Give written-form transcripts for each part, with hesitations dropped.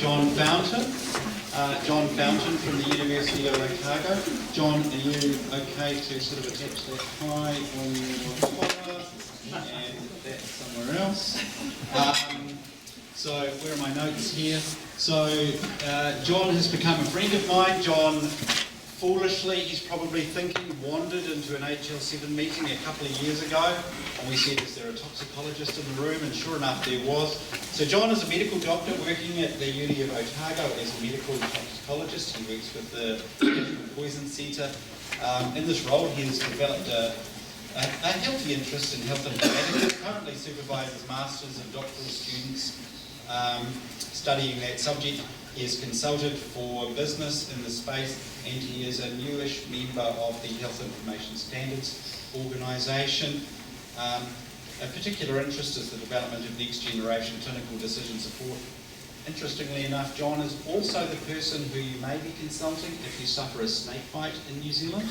John Fountain. John Fountain from the University of Otago. John, are you okay to sort of attach that tie on your collar and that somewhere else? So where are my notes here? So John has become a friend of mine. John, foolishly, he's probably thinking, wandered into an HL7 meeting a couple of years ago, and we said, is there a toxicologist in the room? And sure enough, there was. So John is a medical doctor working at the Uni of Otago as a medical toxicologist. He works with the National Poison Centre. In this role, he has developed a healthy interest in health informatics. He currently supervises masters and doctoral students studying that subject. He is consulted for business in the space, and he is a newish member of the Health Information Standards Organisation. A particular interest is the development of next generation clinical decision support. Interestingly enough, John is also the person who you may be consulting if you suffer a snake bite in New Zealand.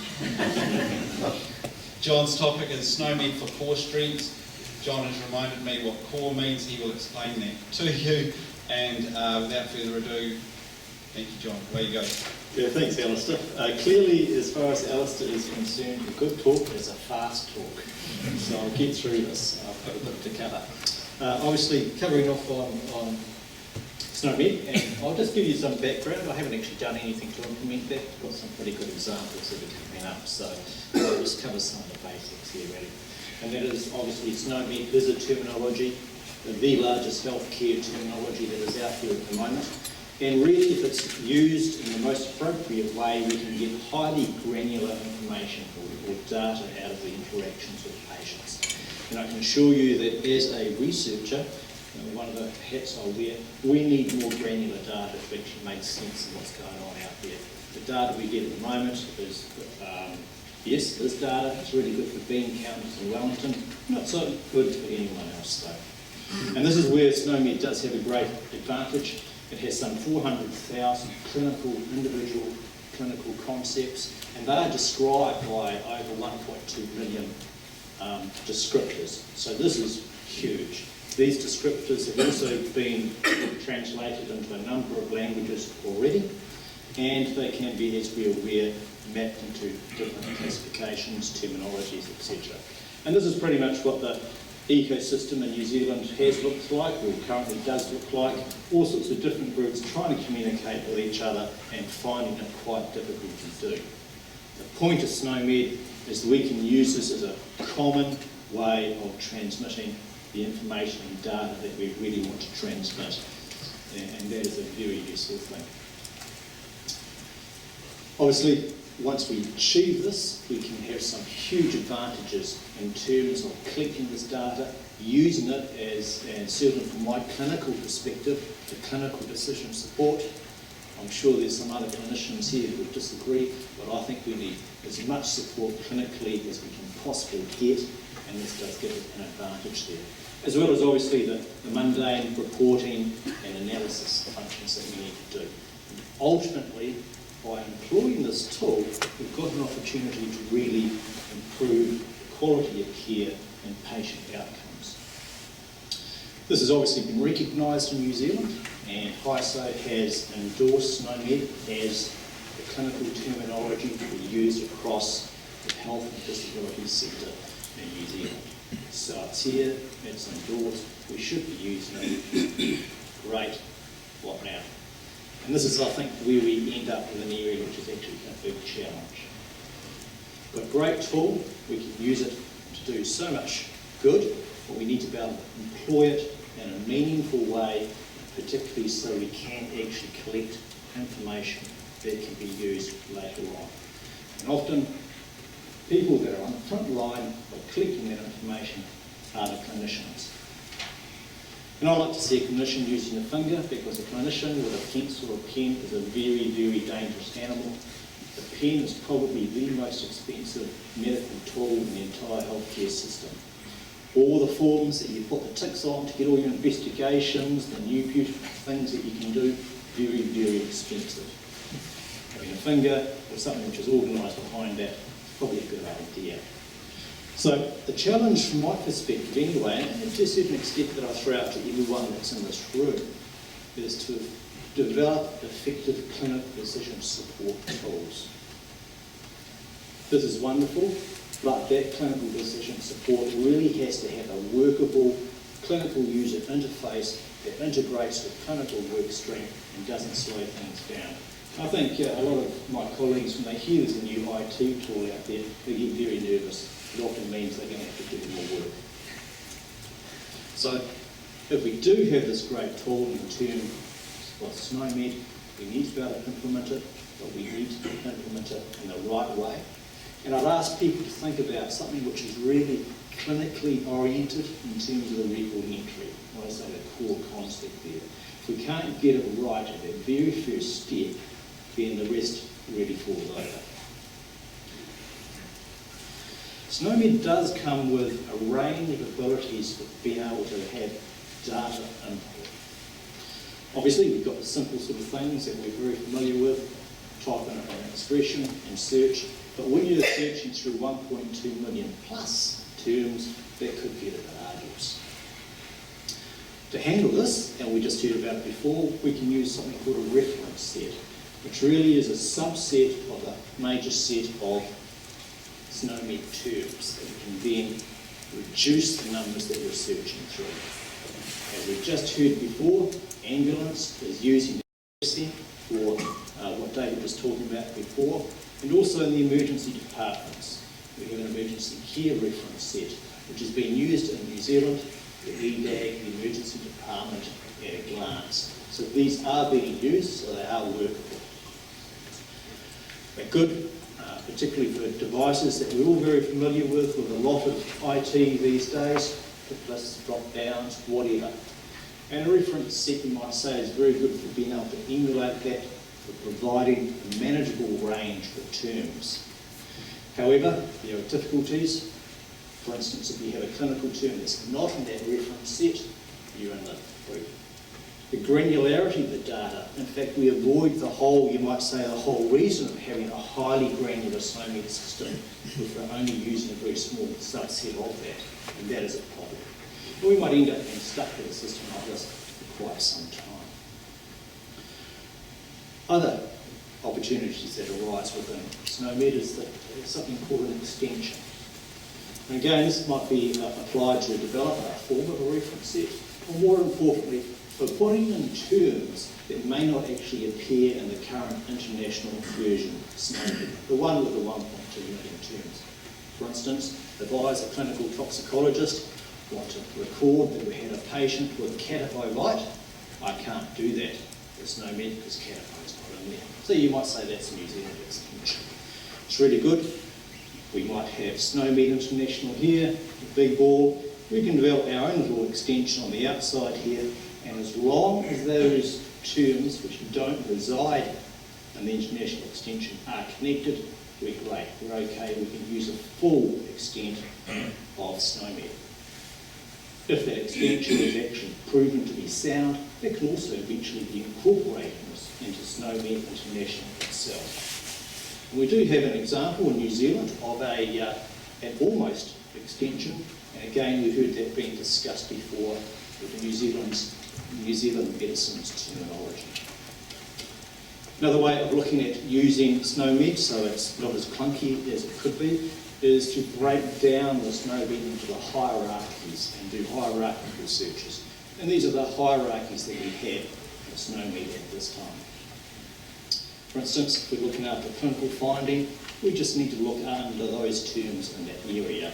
John's topic is SNOMED for core strengths. John has reminded me what core means. He will explain that to you. And without further ado, thank you, John. Away you go. Yeah, thanks, Alistair. Clearly, as far as Alistair is concerned, a good talk is a fast talk. So I'll get through this. I've got a bit to cover. Obviously, covering off on SNOMED, and I'll just give you some background. I haven't actually done anything to implement that. I've got some pretty good examples that are coming up, so I'll just cover some of the basics here, really. And that is, obviously, SNOMED is a terminology, the largest healthcare terminology that is out there at the moment. And really, if it's used in the most appropriate way, we can get highly granular information or data out of the interactions with patients. And I can assure you that as a researcher, one of the hats I'll wear, we need more granular data to actually make sense of what's going on out there. The data we get at the moment is, yes, this data is really good for bean counters in Wellington, not so good for anyone else though. And this is where SNOMED does have a great advantage. It has some 400,000 individual clinical concepts, and they are described by over 1.2 million descriptors. So this is huge. These descriptors have also been translated into a number of languages already, and they can be, as we're aware, mapped into different classifications, terminologies, etc. And this is pretty much what the ecosystem in New Zealand has looked like, or currently does look like. All sorts of different groups trying to communicate with each other and finding it quite difficult to do. The point of SNOMED is that we can use this as a common way of transmitting the information and data that we really want to transmit, and that is a very useful thing. Obviously, once we achieve this, we can have some huge advantages in terms of collecting this data, using it as, and certainly from my clinical perspective, the clinical decision support. I'm sure there's some other clinicians here who would disagree, but I think we need as much support clinically as we can possibly get, and this does give us an advantage there. As well as obviously the mundane reporting and analysis functions that we need to do. Ultimately, by employing this tool, we've got an opportunity to really improve the quality of care and patient outcomes. This has obviously been recognised in New Zealand, and HISO has endorsed SNOMED as the clinical terminology to be used across the health and disability sector in New Zealand. So it's here, it's endorsed, we should be using it. Great, what now? And this is, I think, where we end up with an area which is actually a big challenge. Got a great tool, we can use it to do so much good, but we need to be able to employ it in a meaningful way, particularly so we can actually collect information that can be used later on. And often, people that are on the front line of collecting that information are the clinicians. And I like to see a clinician using a finger, because a clinician with a pencil or pen is a very, very dangerous animal. The pen is probably the most expensive medical tool in the entire healthcare system. All the forms that you put the ticks on to get all your investigations, the new beautiful things that you can do, very, very expensive. Having a finger or something which is organised behind that is probably a good idea. So the challenge from my perspective anyway, and to a certain extent that I throw out to everyone that's in this room, is to develop effective clinical decision support tools. This is wonderful, but that clinical decision support really has to have a workable clinical user interface that integrates with clinical work stream and doesn't slow things down. I think a lot of my colleagues, when they hear there's a new IT tool out there, they get very nervous. It often means they're going to have to do more work. So if we do have this great tool in terms of SNOMED, we need to be able to implement it, but we need to implement it in the right way. And I'd ask people to think about something which is really clinically oriented in terms of the record entry. What I say, the core concept there. If we can't get it right at that very first step, then the rest really falls over. SNOMED does come with a range of abilities for being able to have data input. Obviously, we've got the simple sort of things that we're very familiar with, type in an expression and search, but when you're searching through 1.2 million plus terms, that could get a bit arduous. To handle this, and we just heard about it before, we can use something called a reference set, which really is a subset of a major set of SNOMED terms that we can then reduce the numbers that we're searching through. As we've just heard before, ambulance is using the for what David was talking about before, and also in the emergency departments. We have an emergency care reference set, which has been used in New Zealand, the EDAG, the emergency department, at a glance. So these are being used, so they are workable. They're good, particularly for devices that we're all very familiar with a lot of IT these days, hit lists, drop-downs, whatever. And a reference set, you might say, is very good for being able to emulate that, for providing a manageable range of terms. However, there are difficulties. For instance, if you have a clinical term that's not in that reference set, you're in the group. The granularity of the data, in fact, we avoid the whole, you might say, the whole reason of having a highly granular SNOMED system if we're only using a very small subset of that, and that is a problem. And we might end up being stuck with a system like this for quite some time. Other opportunities that arise within SNOMED is that there's something called an extension. And again, this might be applied to develop a form of a reference set, or more importantly, for putting in terms that may not actually appear in the current international version of SNOMED, the one with the 1.2 million terms. For instance, if I, as a clinical toxicologist, want to record that we had a patient with catipovite, I can't do that with SNOMED because cativo's not in there. So you might say that's a New Zealand extension. It's really good. We might have SNOMED International here, the big ball. We can develop our own little extension on the outside here, and as long as those terms which don't reside in the international extension are connected, we're great. We're okay. We can use a full extent of SNOMED. If that extension is actually proven to be sound, it can also eventually be incorporated into SNOMED International itself. And we do have an example in New Zealand of an almost extension, and again we've heard that being discussed before with the New Zealand medicines terminology. Another way of looking at using SNOMED, so it's not as clunky as it could be, is to break down the SNOMED into the hierarchies and do hierarchical searches. And these are the hierarchies that we have for SNOMED at this time. For instance, if we're looking after clinical finding, we just need to look under those terms in that area.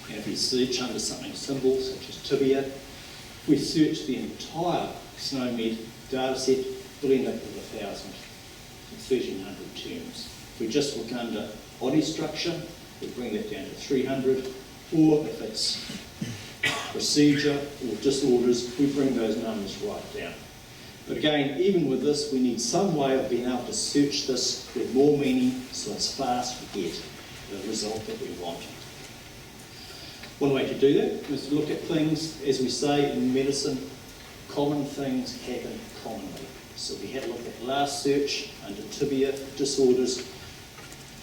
And if we search under something simple, such as tibia, if we search the entire SNOMED dataset, we'll end up with 1,000 to 1,300 terms. If we just look under body structure, we bring that down to 300, or if it's procedure or disorders, we bring those numbers right down. But again, even with this, we need some way of being able to search this with more meaning so it's fast to get the result that we want. One way to do that is to look at things, as we say in medicine, common things happen commonly. So we had a look at last search under tibia disorders.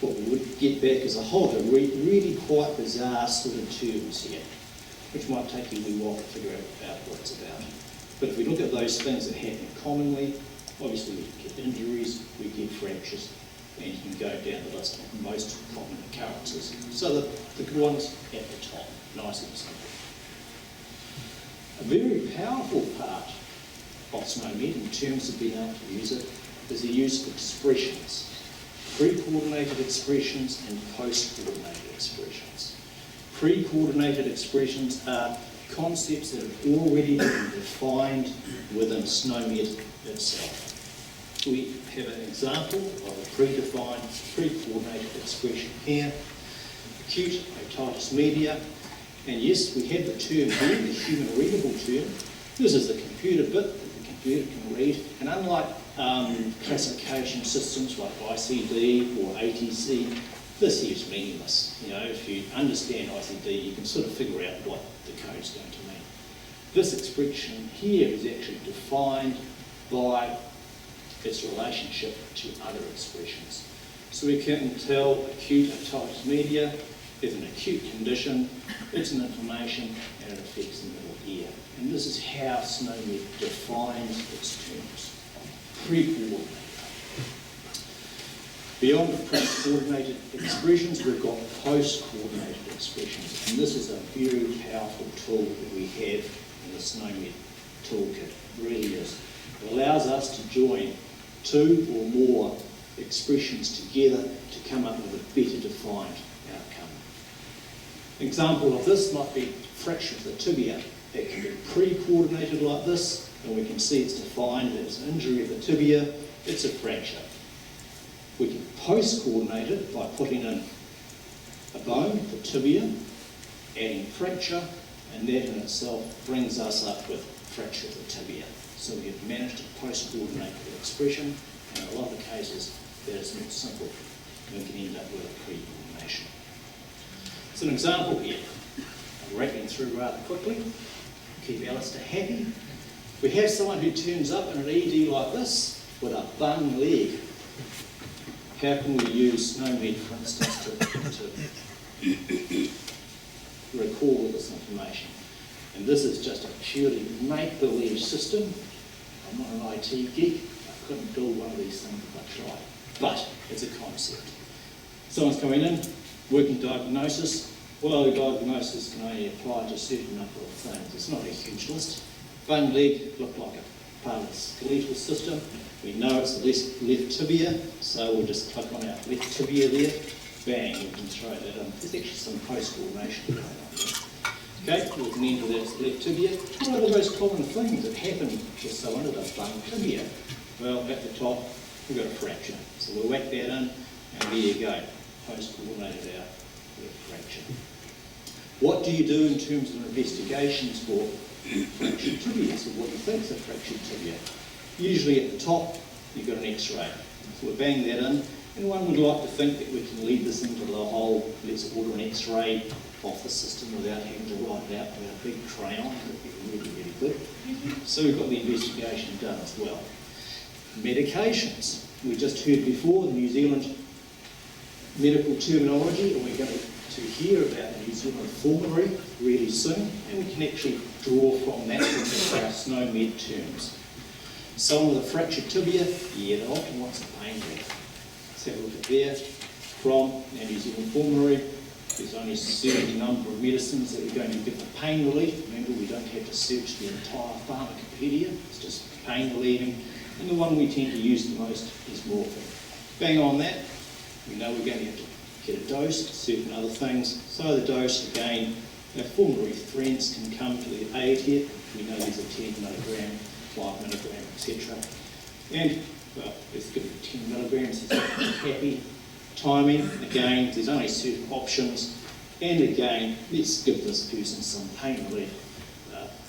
What we would get back is a whole lot of really quite bizarre sort of terms here, which might take you a wee while to figure out what it's about. But if we look at those things that happen commonly, Obviously we get injuries, we get fractures, and you can go down the list of most common occurrences. So the good ones at the top, nice and simple. A very powerful part of SNOMED in terms of being able to use it is the use of expressions. Pre-coordinated expressions and post-coordinated expressions. Pre-coordinated expressions are concepts that have already been defined within SNOMED itself. We have an example of a predefined, pre-coordinated expression here. Acute otitis media. And yes, we have the term here, the human readable term. This is the computer bit that the computer can read. And unlike classification systems like ICD or ATC, this here is meaningless. You know, if you understand ICD, you can sort of figure out what the code's going to mean. This expression here is actually defined by its relationship to other expressions. So we can tell acute otitis media is an acute condition, it's an inflammation, and it affects the middle ear. And this is how SNOMED defines its terms. Pre-coordinated. Beyond the pre-coordinated expressions, we've got post-coordinated expressions. And this is a very powerful tool that we have in the SNOMED toolkit. It really is. It allows us to join two or more expressions together to come up with a better defined outcome. An example of this might be fracture of the tibia. It can be pre-coordinated like this, and we can see it's defined as injury of the tibia. It's a fracture. We can post-coordinate it by putting in a bone, the tibia, adding fracture, and that in itself brings us up with fracture of the tibia. So we have managed to post-coordinate the expression, and in a lot of the cases that is not simple. We can end up with a pre-coordination. It's an example here. I'm rattling through rather quickly. Keep Alistair happy. We have someone who turns up in an ED like this with a bung leg. How can we use SNOMED, for instance, to recall this information? And this is just a purely make-believe system. I'm not an IT geek. I couldn't build one of these things if I tried. But it's a concept. Someone's coming in, working diagnosis. Well, the diagnosis can only apply to a certain number of things. It's not a huge list. Bung leg looked like a part of the skeletal system. We know it's the left tibia, so we'll just click on our left tibia there. Bang, we can throw that in. There's actually some post-coordination going on there. Okay, we can enter that left tibia. What are the most common things that happen to someone with a bung tibia? Well, at the top, we've got a fracture. So we'll whack that in, and there you go. Post-coordinated our left fracture. What do you do in terms of investigations for fractured tibia? So what do you think is a fractured tibia? Usually at the top, you've got an X-ray. So we'll bang that in, and one would like to think that we can lead this into the whole, let's order an X-ray off the system without having to write it out with a big crayon. That would be really, really good. So we've got the investigation done as well. Medications. We just heard before the New Zealand medical terminology, and we're going to hear about the New Zealand formulary really soon, and we can actually draw from that for our SNOMED terms. Someone with a fractured tibia, yeah, they often want some pain relief. Let's have a look at there. From our New Zealand formulary, there's only a certain number of medicines that are going to give the pain relief. Remember, we don't have to search the entire pharmacopoeia, it's just pain relieving. And the one we tend to use the most is morphine. Bang on that, we know we're going to have to get a dose, certain other things. So the dose, again, our formulary friends can come to the aid here. We know there's a 10 milligram, 5 milligram, etc. And, well, let's give it 10 milligrams, it's happy. Timing, again, there's only certain options. And again, let's give this person some pain relief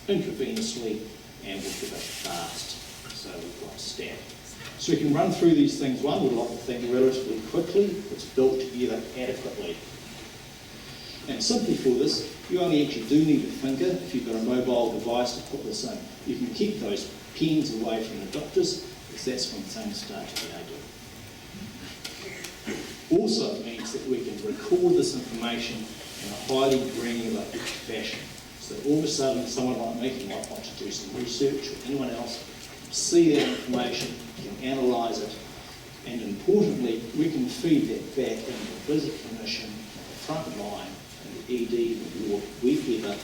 intravenously, and we'll give it fast. So we've got stat. So we can run through these things. One would like to think relatively quickly. It's built together adequately. And simply for this, you only actually do need a finger if you've got a mobile device to put this in. You can keep those pens away from the doctors, because that's when things start to be ugly. Also, it means that we can record this information in a highly granular fashion. So all of a sudden, someone like me might want to do some research, or anyone else see that information, can analyse it, and importantly, we can feed that back into the visit clinician, the front line, and the ED, the ward, wherever,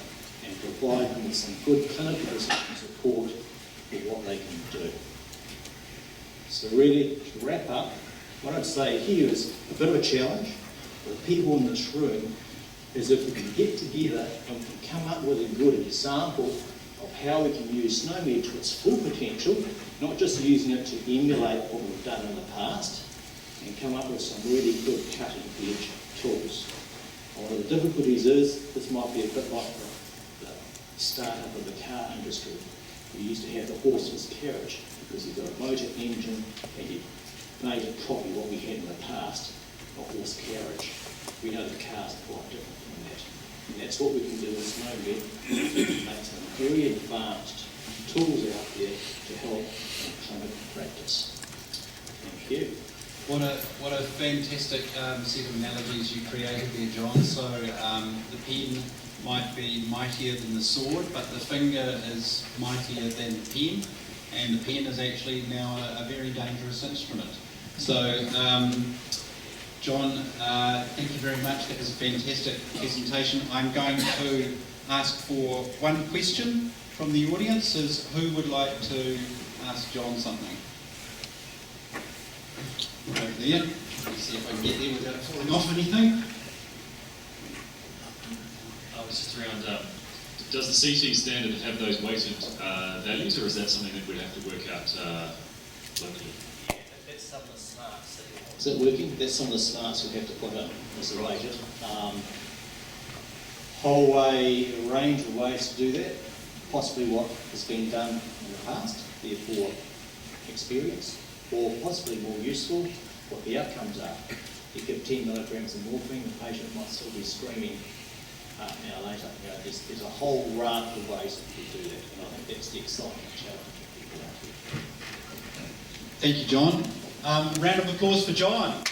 and provide them with some good clinical support for what they can do. So really, to wrap up, what I'd say here is a bit of a challenge for the people in this room is if we can get together and we can come up with a good example of how we can use SNOMED to its full potential, not just using it to emulate what we've done in the past, and come up with some really good cutting-edge tools. One of the difficulties is this might be a bit like the start-up of the car industry. We used to have the horseless carriage because you've got a motor engine and you made it copy what we had in the past, a horse carriage. We know the car's quite different from that. And that's what we can do with SNOMED. We can make some very advanced tools out there to help in clinical practice. Thank you. What a fantastic set of analogies you created there, John. So the pen might be mightier than the sword, but the finger is mightier than the pen, and the pen is actually now a very dangerous instrument. So, John, thank you very much. That was a fantastic presentation. I'm going to ask for one question from the audience. Is who would like to ask John something? Over there. Let's see if I can get there without falling off anything. I was just around, does the CT standard have those weighted values, or is that something that we'd have to work out locally? Yeah, that's some of the smarts that you Is that working? That's some of the smarts we have to put in as a rated. Whole range of ways to do that. Possibly what has been done in the past, therefore experience, or possibly more useful, what the outcomes are. You give 10 milligrams of morphine, the patient might still be screaming an hour later. You know, there's a whole raft of ways that you do that, and I think that's the exciting challenge for people out here. Thank you, John. Round of applause for John.